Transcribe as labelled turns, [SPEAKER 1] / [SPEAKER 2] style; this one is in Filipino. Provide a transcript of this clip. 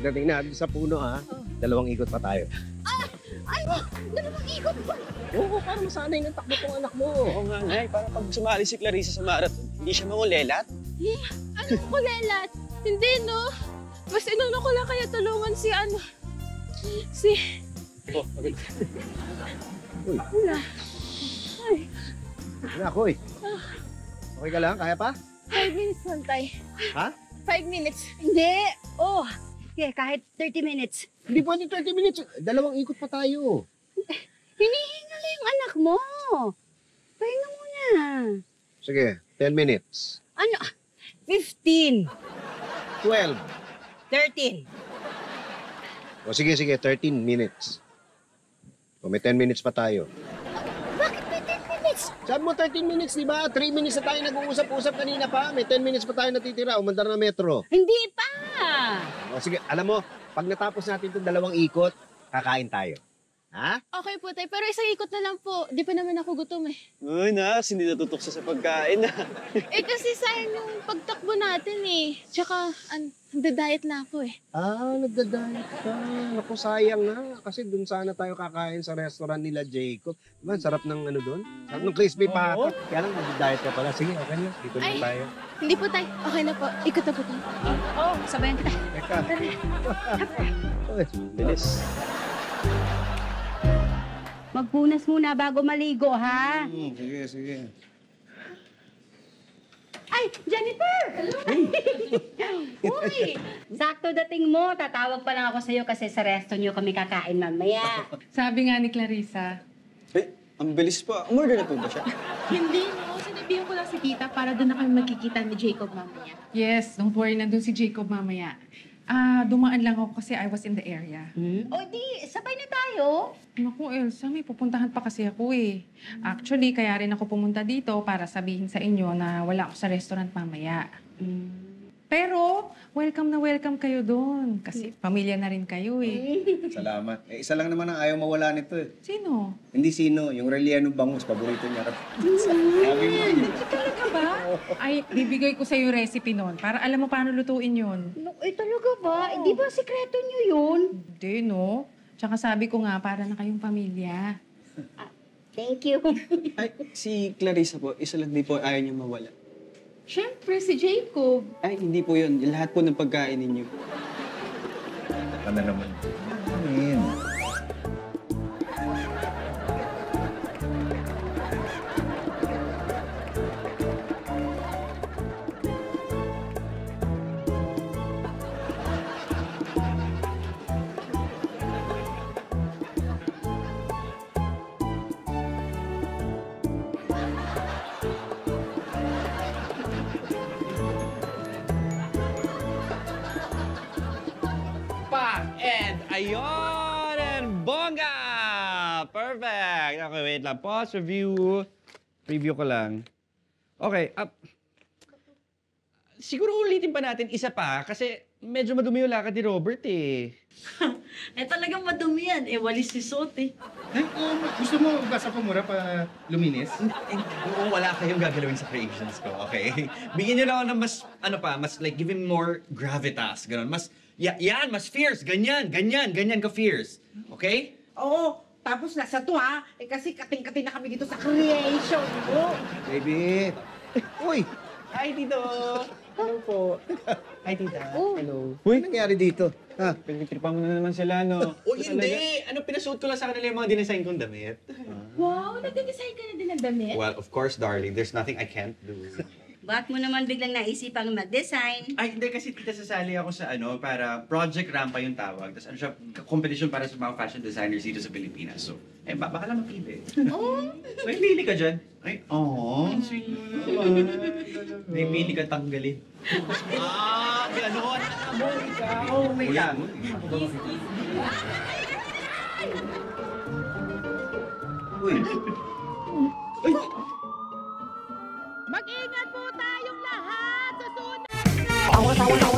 [SPEAKER 1] Pagdating natin sa puno, ha? 2 ikot pa tayo.
[SPEAKER 2] Ay! 2 ikot pa!
[SPEAKER 1] Oo, para masanay ng takbo tong anak mo.
[SPEAKER 3] Oo nga, Nay. Para pag sumali si Clarissa sa marathon, hindi siya mangulelat.
[SPEAKER 2] Anong kulelat? Hindi, no? Mas inuna ko lang kaya tulungan si
[SPEAKER 3] Oh, okay.
[SPEAKER 1] Uy.
[SPEAKER 2] Wala. Ay.
[SPEAKER 1] Anak, uy. Okay ka lang? Kaya pa?
[SPEAKER 2] 5 minutes lang, tay.
[SPEAKER 1] Ha?
[SPEAKER 2] 5 minutes.
[SPEAKER 4] Hindi. Oh, yeah, kahit 30 minutes.
[SPEAKER 1] Hindi pwede 20 minutes. 2 ikot pa tayo.
[SPEAKER 4] Hinihinga na yung anak mo. Pahinga muna.
[SPEAKER 1] Sige, 10 minutes.
[SPEAKER 4] Ano? 15.
[SPEAKER 1] 12.
[SPEAKER 4] 13.
[SPEAKER 1] O sige, 13 minutes. O may 10 minutes pa tayo.
[SPEAKER 4] Bakit may 10 minutes?
[SPEAKER 1] Sabi mo 13 minutes, di ba? 3 minutes na tayo nag-uusap-usap kanina pa. May 10 minutes pa tayo natitira. Umandar na metro.
[SPEAKER 4] Hindi pa.
[SPEAKER 1] O sige, alam mo, pag natapos natin itong 2 ikot, kakain tayo. Ha?
[SPEAKER 2] Okay po, tay. Pero isang ikot na lang po. Di pa naman ako gutom eh.
[SPEAKER 3] Uy, Nas, hindi natutok sa pagkain, na.
[SPEAKER 2] Eh kasi sayang yung pagtakbo natin eh. Tsaka, nagda-diet na ako eh.
[SPEAKER 1] Ah, nagda-diet ka. Naku, sayang na. Kasi dun sana tayo kakain sa restaurant nila Jacob. Diba, sarap ng ano dun? Sarap ng crispy pata. Kaya lang, nagda-diet ka pala. Sige, okay na. Dito na
[SPEAKER 2] Ay.
[SPEAKER 1] tayo.
[SPEAKER 2] Hindi po, tay. Okay na po. Ikot na po tayo.
[SPEAKER 4] Oh, sabayan kita.
[SPEAKER 1] Teka. Uy,
[SPEAKER 3] Bilis.
[SPEAKER 4] Magpunas muna bago maligo, ha?
[SPEAKER 1] Sige.
[SPEAKER 4] Ay, Jennifer! Uy! Sakto dating mo. Tatawag pa lang ako sa'yo kasi sa resto niyo kami kakain mamaya.
[SPEAKER 5] Sabi nga ni Clarissa.
[SPEAKER 3] Eh, ang bilis pa. Umorder na po ba siya?
[SPEAKER 2] Hindi, no. Sinabihan ko lang si tita para doon na kami magkikita ni Jacob mamaya.
[SPEAKER 5] Yes, don't worry, nandun si Jacob mamaya. Dumaan lang ako kasi I was in the area.
[SPEAKER 4] O di, sabay na tayo.
[SPEAKER 5] Naku, Elsa, may pupuntahan pa kasi ako eh. Actually, kaya rin ako pumunta dito para sabihin sa inyo na wala ako sa restaurant mamaya. Pero, welcome na welcome kayo doon. Kasi pamilya na rin kayo eh.
[SPEAKER 6] Salamat. Eh, isa lang naman ang ayaw mawala nito eh.
[SPEAKER 5] Sino?
[SPEAKER 6] Hindi sino, yung Reliano Bangus, paborito niya. Sabi mo yun.
[SPEAKER 5] Talaga ba? Ay, bibigay ko sa yung recipe noon para alam mo paano lutuin yun.
[SPEAKER 4] Talaga ba? Di ba sikreto niyo yun?
[SPEAKER 5] Hindi, no? Tsaka sabi ko nga, para na kayong pamilya.
[SPEAKER 4] Thank you.
[SPEAKER 3] Ay, si Clarissa po, isa lang di po ayaw niya mawala.
[SPEAKER 2] Siyempre, si Jacob.
[SPEAKER 3] Ay, hindi po yun. Lahat po ng pagkain ninyo.
[SPEAKER 6] Ano naman? Amin.
[SPEAKER 7] And ayun! And bongga! Perfect! Okay, wait lang. Pause, review. Preview ko lang. Okay, siguro ulitin pa natin isa pa kasi medyo madumi yung lakad ni Robert eh.
[SPEAKER 8] Talagang madumi yan. Walis si Sot eh.
[SPEAKER 6] Ay, gusto mo basa ko mura pa luminis?
[SPEAKER 7] Oo, wala kayong gagalawin sa creations ko, okay? Bigyan niyo lang ako ng mas, mas like, give him more gravitas, gano'n. Mas, yan, mas fierce, ganyan ka fierce. Okay?
[SPEAKER 9] Oo, tapos nasa to ha. Kasi kating-kating na kami dito sa creation mo.
[SPEAKER 1] Baby. Uy,
[SPEAKER 3] Hi, Tito! Hello po. Hi, Tita. Hello.
[SPEAKER 1] Uy, nangyari dito? Ha?
[SPEAKER 3] Pinagtripan mo na naman sila, no?
[SPEAKER 7] O hindi! Pinasuot ko lang sa kanila yung mga dinesign kong damit.
[SPEAKER 2] Wow, nagde-design ka na din ng damit?
[SPEAKER 7] Well, of course, darling. There's nothing I can't do.
[SPEAKER 4] Bakit mo naman biglang naisipang mag-design?
[SPEAKER 7] Ay, hindi kasi tita sasali ako sa para Project Rampa yung tawag. Tapos siya, competition para sa mga fashion designers dito sa Pilipinas. So, baka lang mapili.
[SPEAKER 2] Oh!
[SPEAKER 7] May pili ka dyan. Ay, sweet mo naman. May pili ka tanggalin. Gano'n. Wait lang. Uy.
[SPEAKER 2] Mag-ingat po tayong lahat sa sunod!